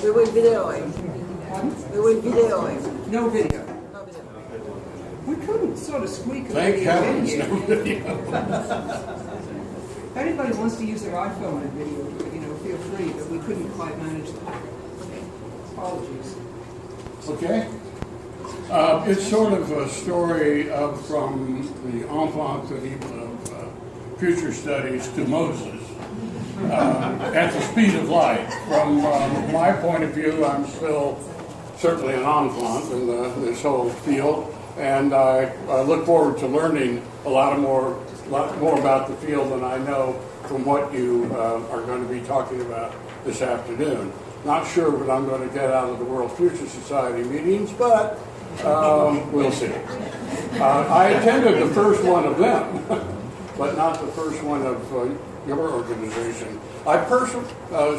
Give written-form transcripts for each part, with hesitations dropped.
We will video him. We will video him. No video. No video. We couldn't sort of squeak a Thank video in heavens, here. no video. If anybody wants to use their iPhone and video, feel free, but we couldn't quite manage that. Apologies. Okay. It's sort of a story from the enfant terrible of future studies to Moses at the speed of light. From my point of view, I'm still certainly an enfant in this whole field, and I look forward to learning a lot more about the field than I know from what you are going to be talking about this afternoon. Not sure what I'm going to get out of the World Future Society meetings, but we'll see. I attended the first one of them, but not the first one of your organization. I personally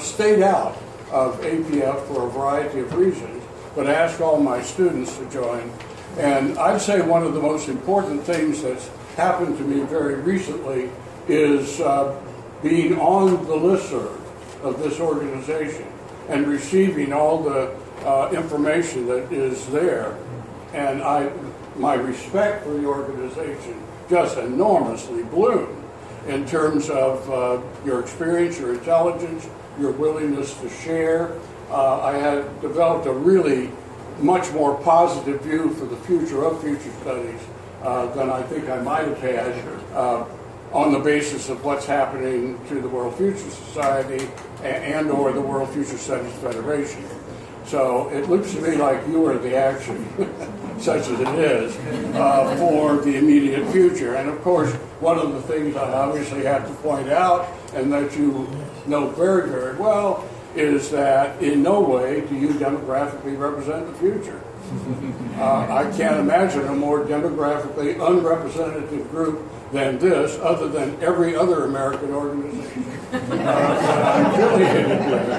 stayed out of APF for a variety of reasons, but asked all my students to join. And I'd say one of the most important things that's happened to me very recently is being on the listserv of this organization and receiving all the information that is there. And my respect for the organization just enormously bloomed in terms of your experience, your intelligence, your willingness to share. I had developed a really much more positive view for the future of future studies than I think I might have had on the basis of what's happening to the World Future Society and or the World Future Studies Federation. So it looks to me like you are the action, such as it is, for the immediate future. And of course, one of the things I obviously have to point out, and that you know very, very well, is that in no way do you demographically represent the future. I can't imagine a more demographically unrepresentative group than this, other than every other American organization that I'm affiliated with.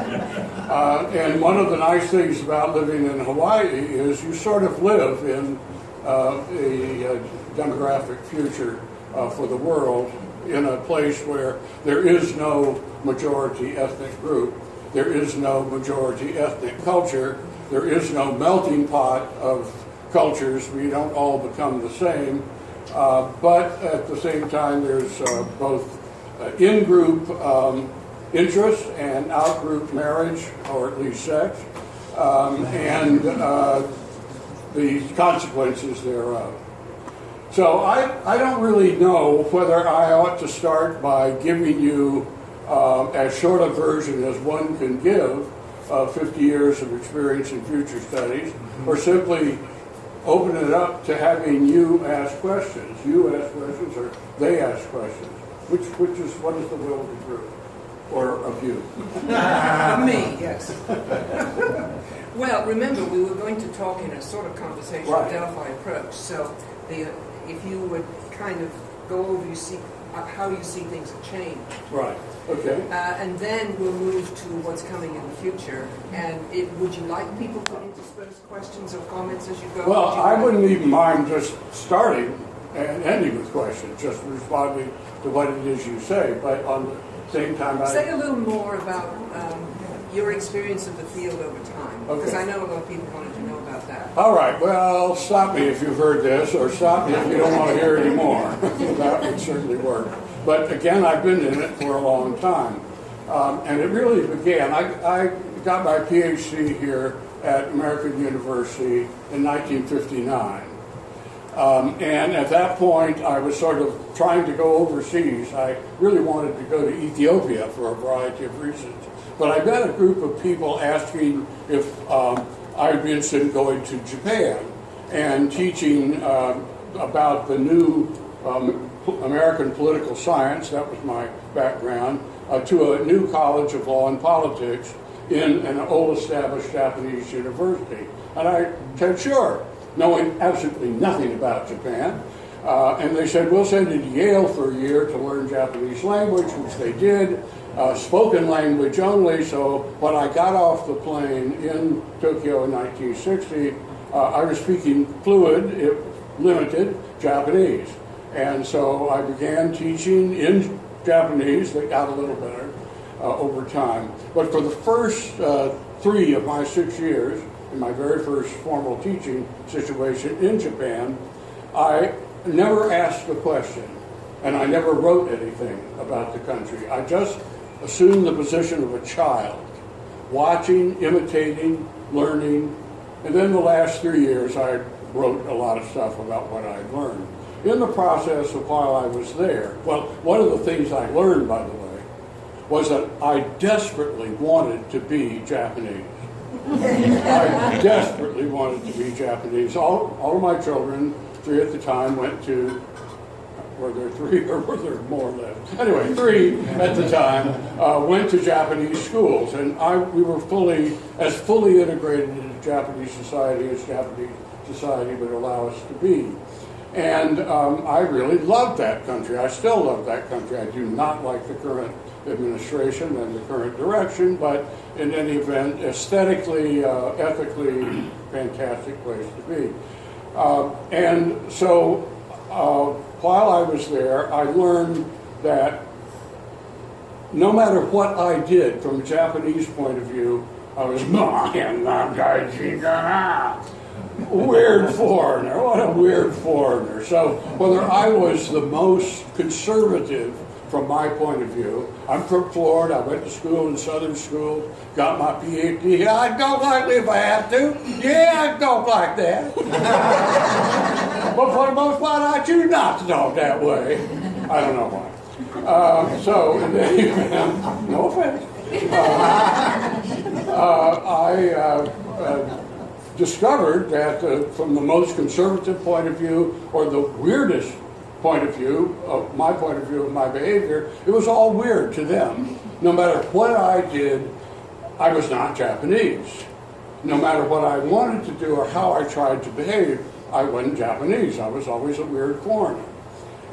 And one of the nice things about living in Hawaii is you sort of live in a demographic future for the world in a place where there is no majority ethnic group, there is no majority ethnic culture, there is no melting pot of cultures. We don't all become the same. But at the same time, there's both in-group interest and out-group marriage, or at least sex, and the consequences thereof. So I don't really know whether I ought to start by giving you as short a version as one can give 50 years of experience in future studies, or simply open it up to having you ask questions. You ask questions, or they ask questions. What is the will of the group, or of you? Of me, yes. Well, remember, we were going to talk in a sort of conversational Right. Delphi approach. So, if you would kind of go over how you see things change. Right. Okay. And then we'll move to what's coming in the future. And would you like people to intersperse questions or comments as you go? Well, I wouldn't even mind just starting and ending with questions, just responding to what it is you say. But on the same time, say a little more about your experience of the field over time, because I know a lot of people wanted to know about that. All right. Well, stop me if you've heard this, or stop me if you don't want to hear any more. That would certainly work. But again, I've been in it for a long time. And it really began, I got my PhD here at American University in 1959. And at that point, I was sort of trying to go overseas. I really wanted to go to Ethiopia for a variety of reasons. But I met a group of people asking if I'd be interested in going to Japan and teaching about the new American political science, that was my background, to a new college of law and politics in an old established Japanese university. And I said, sure, knowing absolutely nothing about Japan. And they said, we'll send you to Yale for a year to learn Japanese language, which they did, spoken language only. So when I got off the plane in Tokyo in 1960, I was speaking fluid, if limited, Japanese. And so I began teaching in Japanese. That got a little better over time. But for the first 3 of my 6 years, in my very first formal teaching situation in Japan, I never asked a question, and I never wrote anything about the country. I just assumed the position of a child, watching, imitating, learning, and then the last 3 years I wrote a lot of stuff about what I'd learned. In the process of while I was there, well, one of the things I learned, by the way, was that I desperately wanted to be Japanese. I desperately wanted to be Japanese. All of my children, 3 at the time, went to, were there 3 or were there more left? Anyway, 3 at the time went to Japanese schools, and we were fully integrated into Japanese society as Japanese society would allow us to be. And I really loved that country. I still love that country. I do not like the current administration and the current direction, but in any event, aesthetically, ethically, fantastic place to be. And so while I was there, I learned that no matter what I did from a Japanese point of view, I was weird foreigner. What a weird foreigner. So whether I was the most conservative from my point of view, I'm from Florida. I went to school in Southern schools, got my PhD. I'd talk like this if I have to. Yeah, I'd talk like that. But for the most part, I choose not to talk that way. I don't know why. So, in any event, no offense. I discovered that from the most conservative point of view, or the weirdest point of view, of my point of view of my behavior, it was all weird to them. No matter what I did, I was not Japanese. No matter what I wanted to do or how I tried to behave, I wasn't Japanese. I was always a weird foreigner.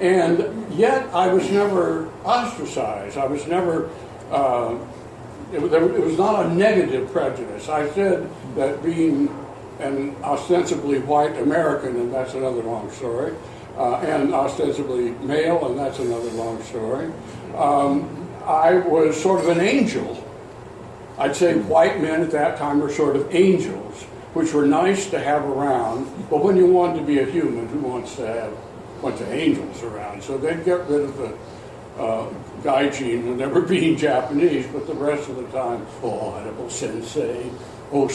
And yet I was never ostracized. I was never, it was not a negative prejudice. I said that being an ostensibly white American, and that's another long story, and ostensibly male, and that's another long story, I was sort of an angel. I'd say white men at that time were sort of angels, which were nice to have around, but when you wanted to be a human, who wants to have a bunch of angels around? So they'd get rid of the gaijin when they were being Japanese, but the rest of the time, oh, honorable sensei, oh,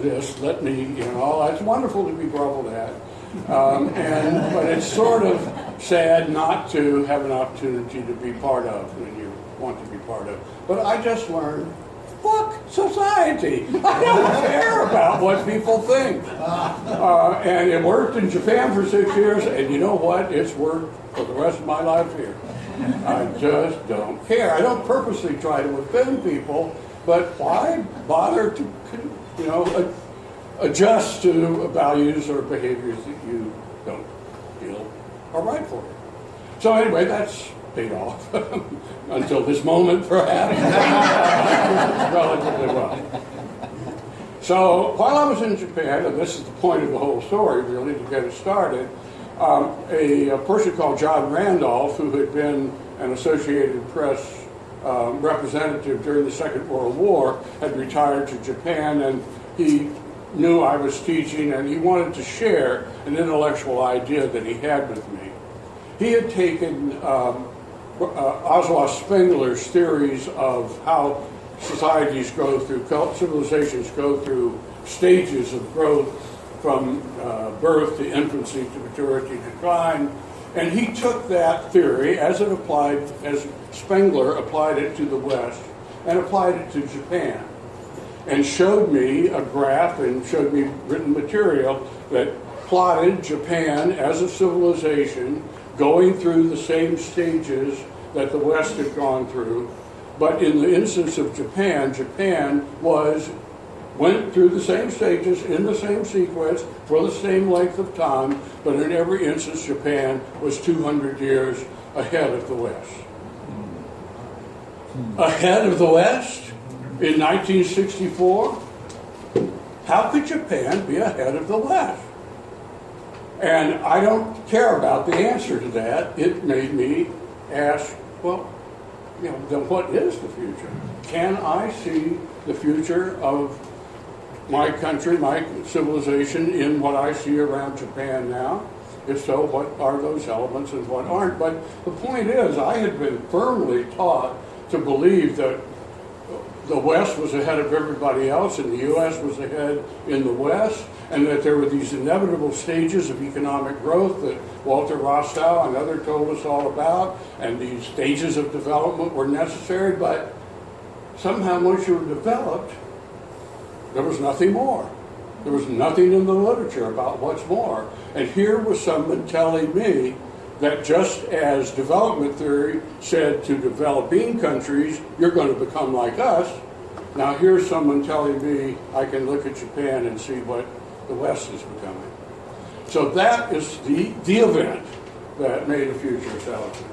this, let me, it's wonderful to be groveled at. But it's sort of sad not to have an opportunity to be part of when you want to be part of. But I just learned, fuck society. I don't care about what people think. And it worked in Japan for 6 years, and you know what? It's worked for the rest of my life here. I just don't care. I don't purposely try to offend people, but why bother to, adjust to values or behaviors that you don't feel are right for you? So anyway, that's paid off until this moment, perhaps. Relatively well. So while I was in Japan, and this is the point of the whole story, really, to get it started, a person called John Randolph, who had been an Associated Press representative during the Second World War, had retired to Japan, and he knew I was teaching, and he wanted to share an intellectual idea that he had with me. He had taken Oswald Spengler's theories of how societies go through, civilizations go through stages of growth from birth to infancy to maturity to decline, and he took that theory as Spengler applied it to the West and applied it to Japan, and showed me a graph and showed me written material that plotted Japan as a civilization going through the same stages that the West had gone through. But in the instance of Japan, went through the same stages in the same sequence for the same length of time, but in every instance Japan was 200 years ahead of the West. Ahead of the West? In 1964, how could Japan be ahead of the West? And I don't care about the answer to that. It made me ask, well, then what is the future? Can I see the future of my country, my civilization, in what I see around Japan now? If so, what are those elements and what aren't? But the point is, I had been firmly taught to believe that the West was ahead of everybody else and the U.S. was ahead in the West, and that there were these inevitable stages of economic growth that Walter Rostow and others told us all about, and these stages of development were necessary, but somehow once you were developed, there was nothing more. There was nothing in the literature about what's more. And here was someone telling me that just as development theory said to developing countries, you're going to become like us, now here's someone telling me I can look at Japan and see what the West is becoming. So that is the event that made the future intelligent.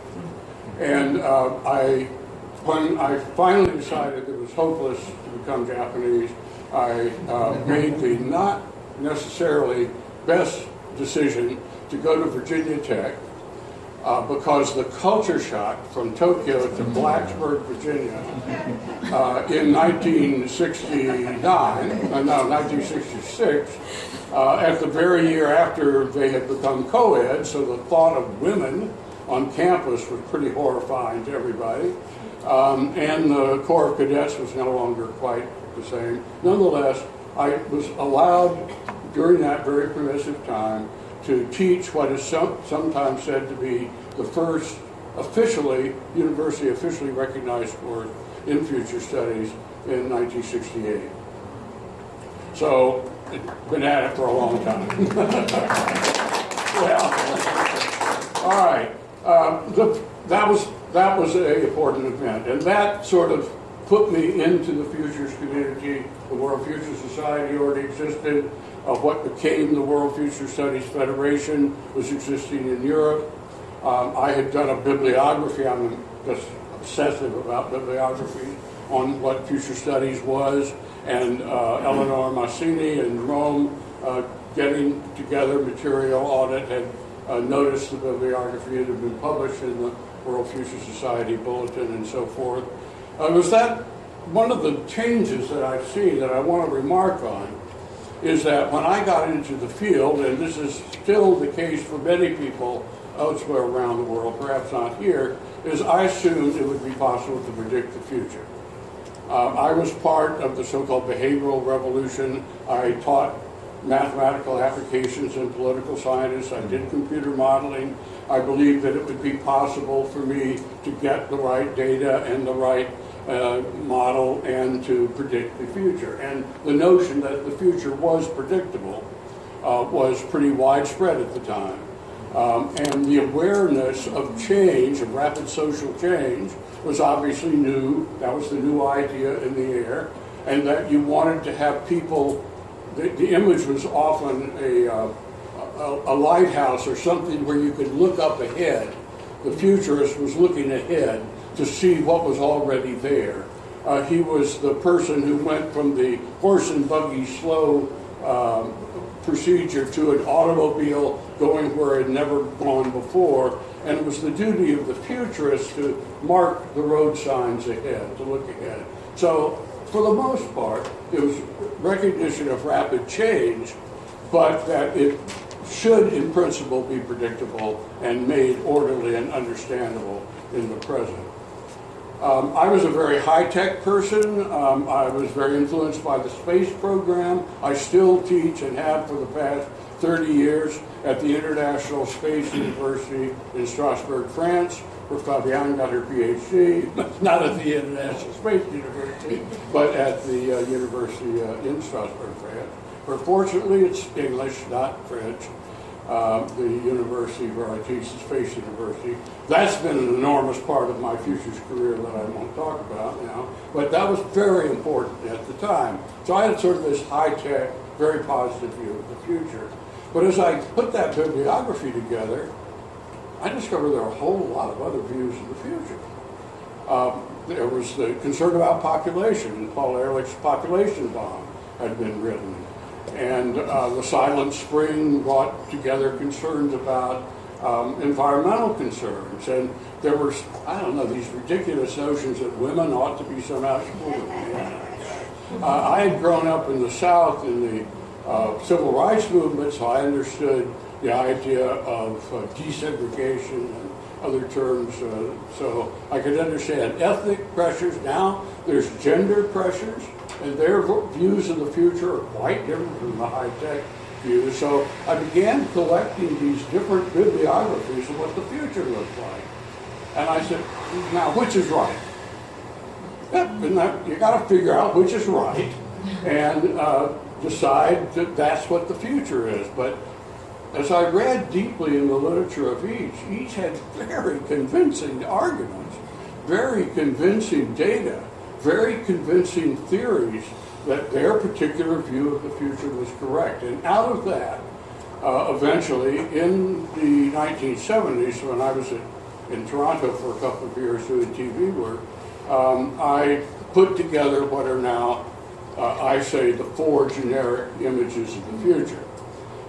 And when I finally decided it was hopeless to become Japanese, I made the not necessarily best decision to go to Virginia Tech because the culture shock from Tokyo to Blacksburg, Virginia in 1966, at the very year after they had become co-ed, so the thought of women on campus was pretty horrifying to everybody. And the Corps of Cadets was no longer quite the same. Nonetheless, I was allowed during that very permissive time to teach what is sometimes said to be the first university officially recognized course in future studies in 1968. So, been at it for a long time. Well, all right. That was an important event, and that sort of put me into the Futures community. The World Future Society already existed. What became the World Future Studies Federation was existing in Europe. I had done a bibliography. I'm just obsessive about bibliography on what future studies was, and Eleanor Massini in Rome, getting together material audit, had noticed the bibliography. It had been published in the World Future Society Bulletin and so forth. Was that one of the changes that I've seen that I want to remark on is that when I got into the field, and this is still the case for many people elsewhere around the world, perhaps not here, is I assumed it would be possible to predict the future. I was part of the so-called behavioral revolution. I taught mathematical applications in political science. I did computer modeling. I believed that it would be possible for me to get the right data and the right model and to predict the future. And the notion that the future was predictable was pretty widespread at the time. And the awareness of change, of rapid social change, was obviously new. That was the new idea in the air. And that you wanted to have people, the image was often a lighthouse or something where you could look up ahead. The futurist was looking ahead to see what was already there. He was the person who went from the horse and buggy slow procedure to an automobile going where it had never gone before, and it was the duty of the futurist to mark the road signs ahead, to look ahead. So, for the most part, it was recognition of rapid change, but that it should, in principle, be predictable and made orderly and understandable in the present. I was a very high-tech person. I was very influenced by the space program. I still teach and have for the past 30 years at the International Space University in Strasbourg, France, where Fabienne got her PhD, not at the International Space University, but at the university in Strasbourg, France, where fortunately it's English, not French. The university where I teach, the Space University. That's been an enormous part of my futures career that I won't talk about now, but that was very important at the time. So I had sort of this high-tech, very positive view of the future. But as I put that bibliography together, I discovered there are a whole lot of other views of the future. There was the concern about population. Paul Ehrlich's population bomb had been written. And the Silent Spring brought together concerns about environmental concerns. And there were, I don't know, these ridiculous notions that women ought to be somehow equal to men. I had grown up in the South in the civil rights movement, so I understood the idea of desegregation and other terms, so I could understand ethnic pressures. Now there's gender pressures, and their views of the future are quite different from the high-tech views. So I began collecting these different bibliographies of what the future looked like. And I said, now which is right? You got to figure out which is right and decide that that's what the future is. But as I read deeply in the literature of each had very convincing arguments, very convincing data, very convincing theories that their particular view of the future was correct. And out of that, eventually, in the 1970s, when I was in Toronto for a couple of years doing TV work, I put together what are now, I say, the 4 generic images of the future.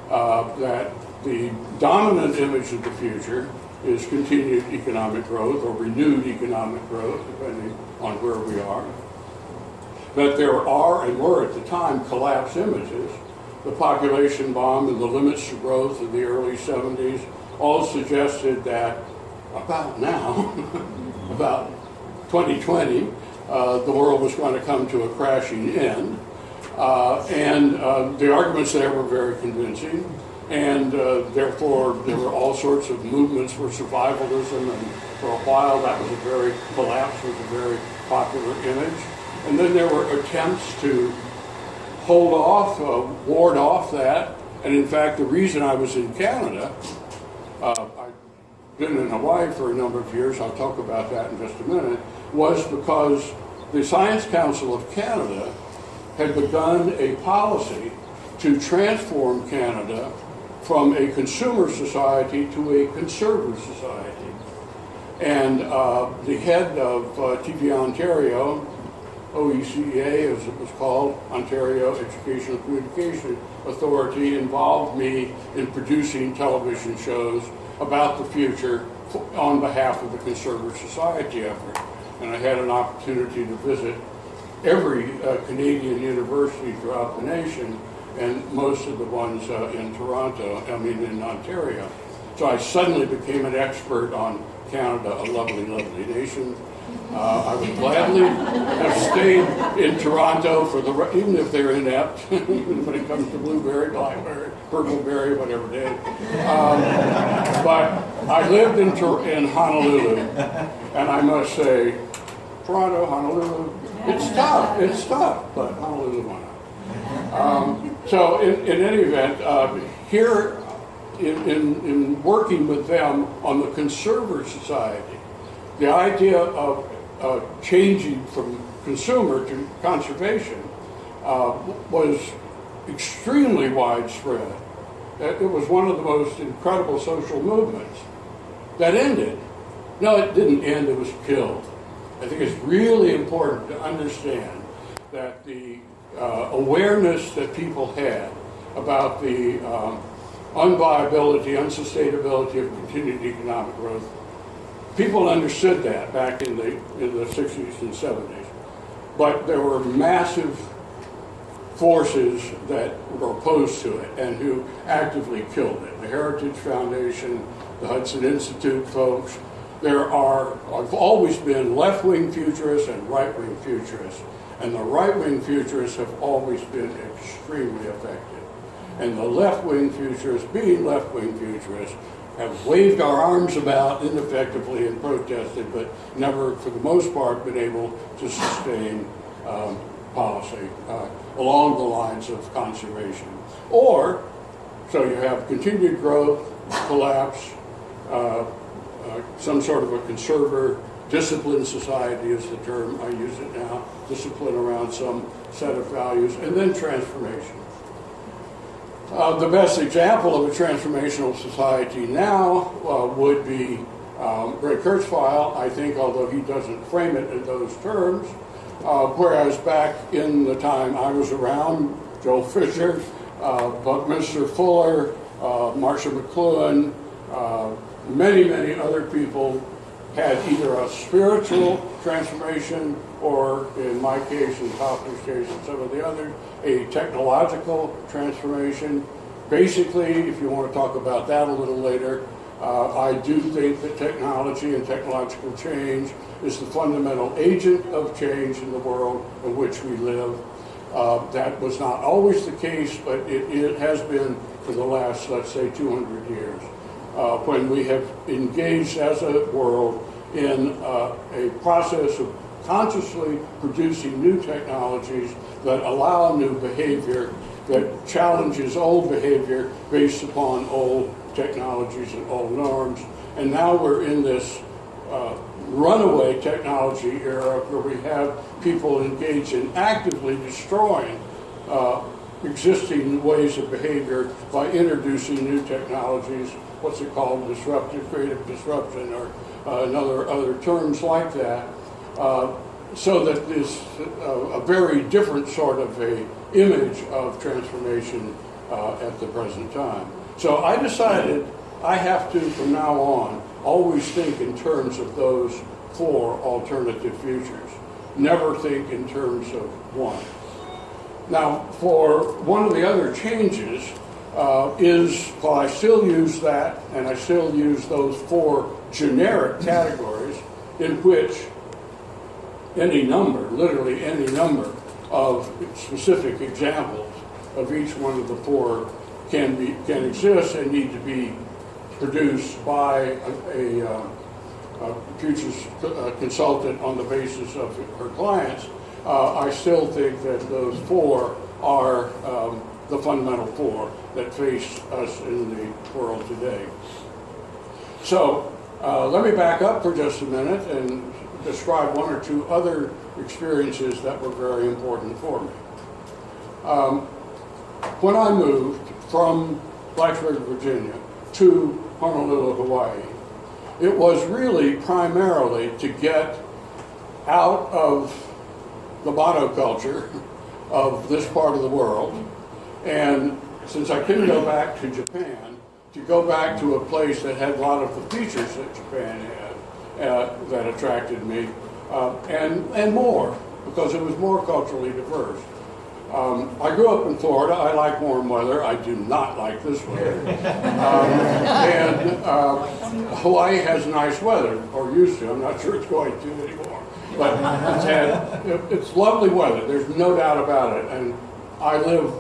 That the dominant image of the future is continued economic growth or renewed economic growth, depending on where we are. That there are, and were at the time, collapse images. The population bomb and the limits to growth in the early 70s all suggested that about now, about 2020, the world was going to come to a crashing end. And the arguments there were very convincing. And therefore, there were all sorts of movements for survivalism, and for a while collapse was a very popular image. And then there were attempts to hold off, ward off that. And in fact, the reason I was in Canada, I've been in Hawaii for a number of years, I'll talk about that in just a minute, was because the Science Council of Canada had begun a policy to transform Canada from a consumer society to a conserver society. And the head of TV Ontario, OECA as it was called, Ontario Educational Communication Authority, involved me in producing television shows about the future on behalf of the conserver society effort. And I had an opportunity to visit every Canadian university throughout the nation, and most of the ones in Ontario. So I suddenly became an expert on Canada, a lovely, lovely nation. I would gladly have stayed in Toronto even if they're inept, when it comes to blueberry, blackberry, purpleberry, whatever it is. But I lived in Honolulu, and I must say, Toronto, Honolulu, it's tough, but Honolulu won out. So in any event, here in working with them on the conserver society, the idea of changing from consumer to conservation was extremely widespread. It was one of the most incredible social movements that ended. No, it didn't end, it was killed. I think it's really important to understand that the awareness that people had about the unviability, unsustainability of continued economic growth, people understood that back in the 60s and 70s. But there were massive forces that were opposed to it and who actively killed it. The Heritage Foundation, the Hudson Institute folks. There have always been left-wing futurists and right-wing futurists. And the right-wing futurists have always been extremely effective. And the left-wing futurists, being left-wing futurists, have waved our arms about ineffectively and protested, but never, for the most part, been able to sustain policy along the lines of conservation. Or, so you have continued growth, collapse, some sort of a conserver, disciplined society is the term, I use it now, discipline around some set of values, and then transformation. The best example of a transformational society now would be Ray Kurzweil, I think, although he doesn't frame it in those terms, whereas back in the time I was around, Joel Fisher, Buckminster Fuller, Marcia McLuhan, many, many other people had either a spiritual transformation, or in my case, in Hopper's case, and some of the others, a technological transformation. Basically, if you want to talk about that a little later, I do think that technology and technological change is the fundamental agent of change in the world in which we live. That was not always the case, but it has been for the last, let's say, 200 years, when we have engaged as a world in a process of consciously producing new technologies that allow new behavior, that challenges old behavior based upon old technologies and old norms. And now we're in this runaway technology era where we have people engaged in actively destroying existing ways of behavior by introducing new technologies, what's it called, disruptive, creative disruption, or other terms like that, so that is a very different sort of a image of transformation at the present time. So I decided I have to, from now on, always think in terms of those four alternative futures. Never think in terms of one. Now, for one of the other changes well, I still use that, and I still use those four generic categories in which any number, literally any number of specific examples of each one of the four can exist and need to be produced by a futures consultant on the basis of her clients. I still think that those four are the fundamental four that face us in the world today. So let me back up for just a minute and describe one or two other experiences that were very important for me. When I moved from Blacksburg, Virginia to Honolulu, Hawaii, it was really primarily to get out of the monoculture of this part of the world, and since I couldn't go back to Japan, to go back to a place that had a lot of the features that Japan had that attracted me, and more, because it was more culturally diverse. I grew up in Florida. I like warm weather. I do not like this weather. Hawaii has nice weather, or used to. I'm not sure it's going to anymore. But it's lovely weather. There's no doubt about it. And I live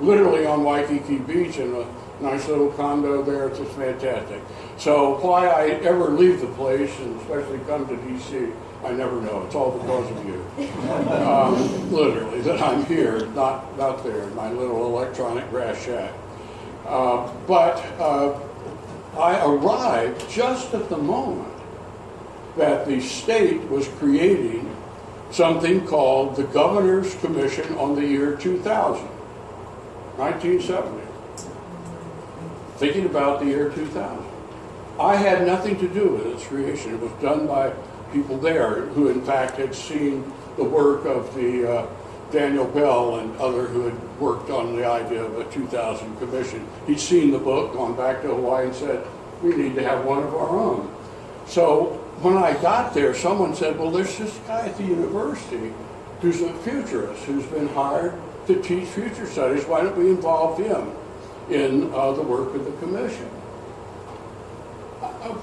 literally on Waikiki Beach in a nice little condo there. It's just fantastic. So why I ever leave the place, and especially come to D.C., I never know. It's all because of you. Literally, that I'm here, not there, in my little electronic grass shack. But I arrived just at the moment that the state was creating something called the Governor's Commission on the year 2000, 1970. Thinking about the year 2000. I had nothing to do with its creation. It was done by people there who in fact had seen the work of the Daniel Bell and other who had worked on the idea of a 2000 commission. He'd seen the book, gone back to Hawaii and said, we need to have one of our own. So when I got there, someone said, well, there's this guy at the university who's a futurist who's been hired to teach future studies. Why don't we involve him in the work of the commission?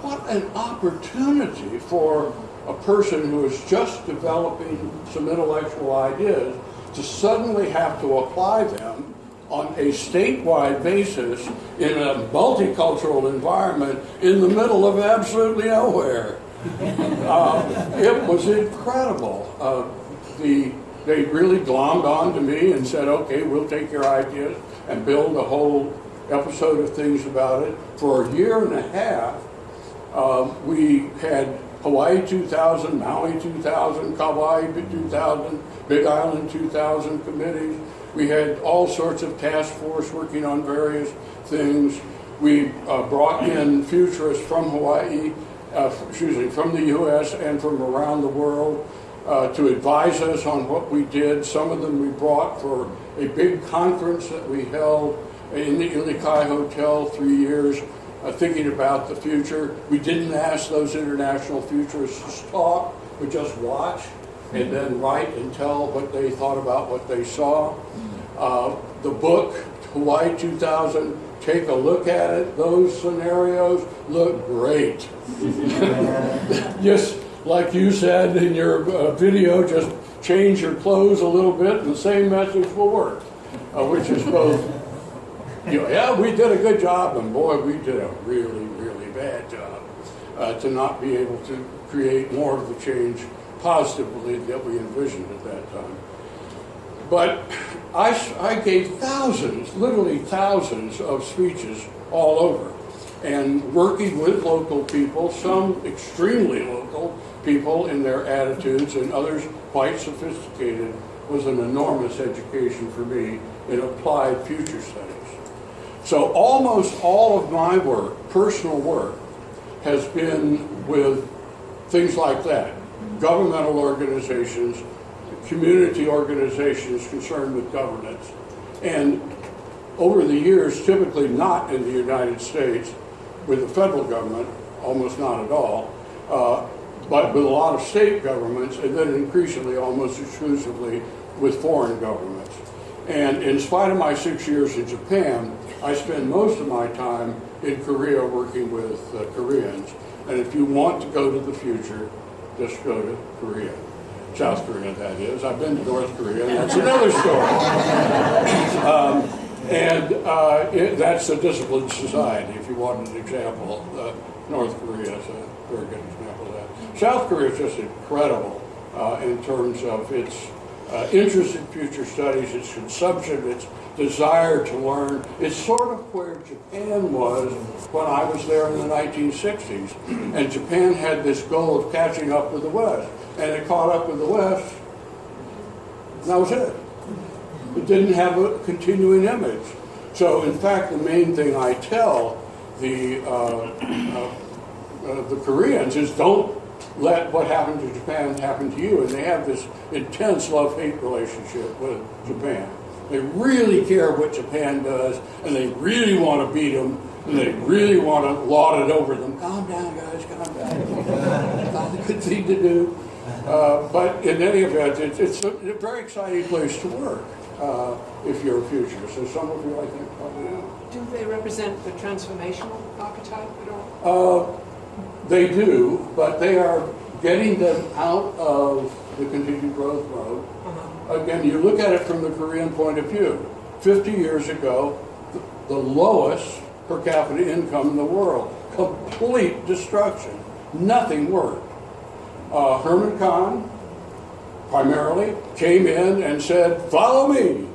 What an opportunity for a person who is just developing some intellectual ideas to suddenly have to apply them on a statewide basis in a multicultural environment in the middle of absolutely nowhere. It was incredible. They really glommed on to me and said, okay, we'll take your ideas and build a whole episode of things about it. For a year and a half, we had Hawaii 2000, Maui 2000, Kauai 2000, Big Island 2000 committees. We had all sorts of task force working on various things. We brought in futurists from Hawaii, from the U.S. and from around the world to advise us on what we did. Some of them we brought for a big conference that we held in the Ilikai Hotel 3 years, thinking about the future. We didn't ask those international futurists to talk. would just watch and then write and tell what they thought about what they saw. The book, Hawaii 2000, take a look at it. Those scenarios look great. Just like you said in your video, just change your clothes a little bit and the same message will work. Which is both, yeah, we did a good job, and boy, we did a really, really bad job to not be able to create more of the change positively that we envisioned at that time. But I gave thousands, literally thousands of speeches all over, and working with local people, some extremely local people in their attitudes and others quite sophisticated, was an enormous education for me in applied future studies. So almost all of my work, personal work, has been with things like that. Governmental organizations, community organizations concerned with governance. And over the years, typically not in the United States, with the federal government, almost not at all, but with a lot of state governments, and then increasingly almost exclusively with foreign governments. And in spite of my 6 years in Japan, I spend most of my time in Korea working with Koreans. And if you want to go to the future, just go to Korea. South Korea, that is. I've been to North Korea, and that's another story. That's a disciplined society, if you want an example. North Korea is a very good example of that. South Korea is just incredible in terms of its interest in future studies, its consumption, its desire to learn. It's sort of where Japan was when I was there in the 1960s. And Japan had this goal of catching up with the West. And it caught up with the West, and that was it. It didn't have a continuing image. So, in fact, the main thing I tell the Koreans is don't let what happened to Japan happen to you. And they have this intense love-hate relationship with Japan. They really care what Japan does, and they really want to beat them, and they really want to laud it over them. Calm down, guys, calm down. It's not a good thing to do. But in any event, it's a very exciting place to work if you're a futurist. So some of you, I think, probably know. Do they represent the transformational archetype at all? They do, but they are getting them out of the continued growth mode. Again, you look at it from the Korean point of view. 50 years ago, the lowest per capita income in the world. Complete destruction. Nothing worked. Herman Kahn, primarily, came in and said, follow me.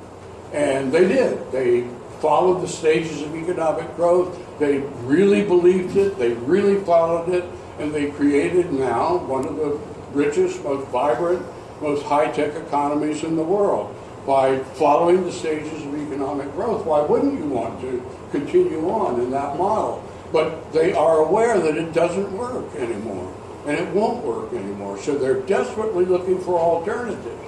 And they did. They followed the stages of economic growth. They really believed it. They really followed it. And they created now one of the richest, most vibrant, most high-tech economies in the world by following the stages of economic growth. Why wouldn't you want to continue on in that model? But they are aware that it doesn't work anymore. And it won't work anymore. So they're desperately looking for alternatives.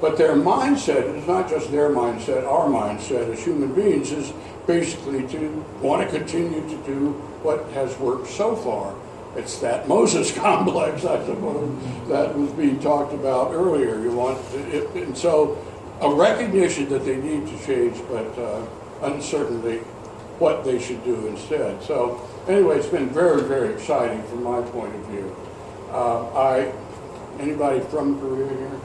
But their mindset is not just their mindset, our mindset as human beings is basically to want to continue to do what has worked so far. It's that Moses complex, I suppose, that was being talked about earlier. And so a recognition that they need to change, but uncertainty what they should do instead. So anyway, it's been very, very exciting from my point of view. Anybody from Korea here?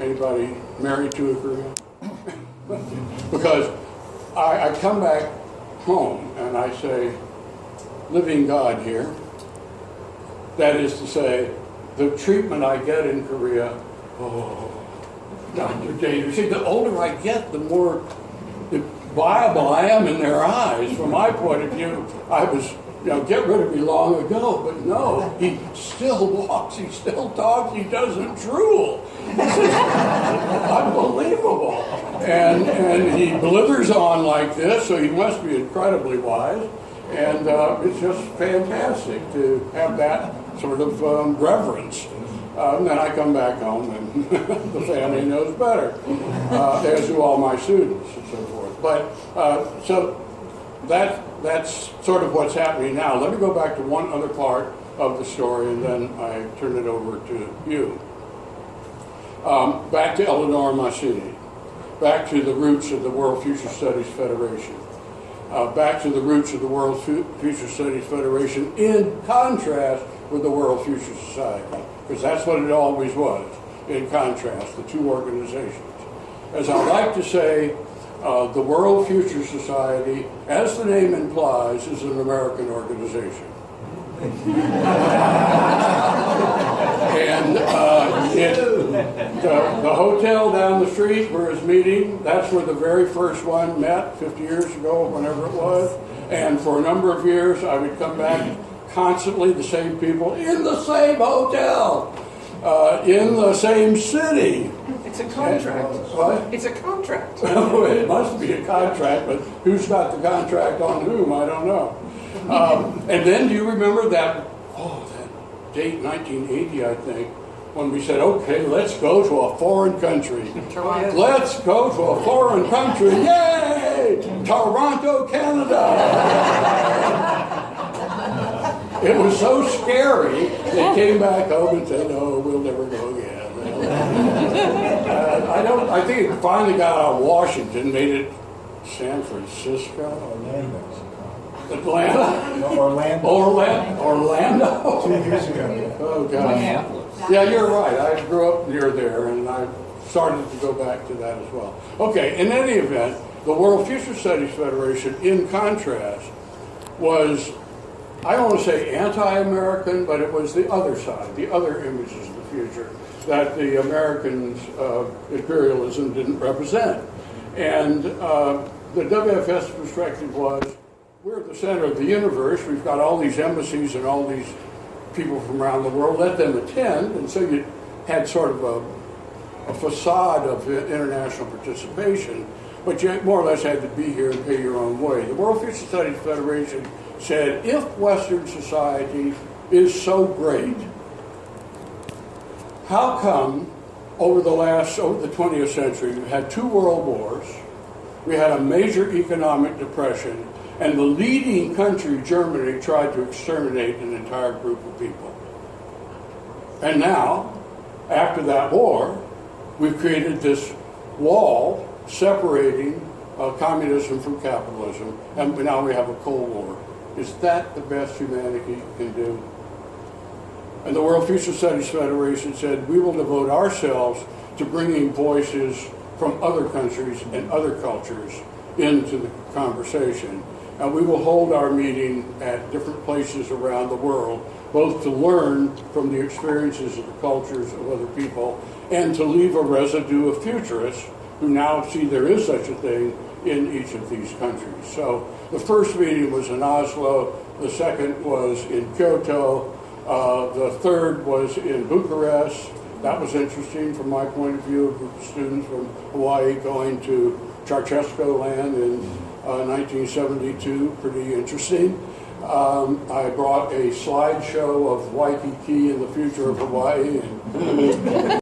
Anybody married to a Korean? Because I come back home and I say, living God here. That is to say, the treatment I get in Korea, Dr. Dave, see, the older I get, the more viable I am in their eyes. From my point of view, I was, get rid of me long ago, but no, he still walks, he still talks, he doesn't drool. This is unbelievable. And he blithers on like this, so he must be incredibly wise. And it's just fantastic to have that sort of reverence. And then I come back home and the family knows better, as do all my students and so forth. But so that's sort of what's happening now. Let me go back to one other part of the story, and then I turn it over to you. Back to Eleanor Massini, back to the roots of the World Future Studies Federation, back to the roots of the World Future Studies Federation in contrast with the World Future Society, because that's what it always was, in contrast, the two organizations. As I like to say, the World Future Society, as the name implies, is an American organization. And the hotel down the street where his meeting, that's where the very first one met 50 years ago, whenever it was. And for a number of years, I would come back constantly, the same people, in the same hotel, in the same city. It's a contract. What? It's a contract. It must be a contract, but who's got the contract on whom? I don't know. And then do you remember that date, 1980, I think, when we said, okay, let's go to a foreign country. Let's go to a foreign country. Yay! Toronto, Canada. It was so scary, they came back home and said, no, we'll never go again. I think it finally got out of Washington, made it San Francisco. Orlando. 2 years ago. Oh, God. Yeah, you're right. I grew up near there, and I started to go back to that as well. Okay, in any event, the World Future Studies Federation, in contrast, was, I don't want to say anti-American, but it was the other side, the other images of the future that the Americans' imperialism didn't represent. And the WFS perspective was, we're at the center of the universe. We've got all these embassies and all these people from around the world. Let them attend. And so you had sort of a facade of international participation, but you more or less had to be here and pay your own way. The World Future Studies Federation said, if Western society is so great, how come over the 20th century, we had 2 world wars, we had a major economic depression, and the leading country, Germany, tried to exterminate an entire group of people. And now, after that war, we've created this wall separating communism from capitalism, and now we have a Cold War. Is that the best humanity can do? And the World Future Studies Federation said, we will devote ourselves to bringing voices from other countries and other cultures into the conversation. And we will hold our meeting at different places around the world, both to learn from the experiences of the cultures of other people and to leave a residue of futurists who now see there is such a thing in each of these countries. So the first meeting was in Oslo, the second was in Kyoto, the third was in Bucharest. That was interesting from my point of view, a group of students from Hawaii going to Ceausescu land in 1972, pretty interesting. I brought a slideshow of Waikiki and the future of Hawaii. And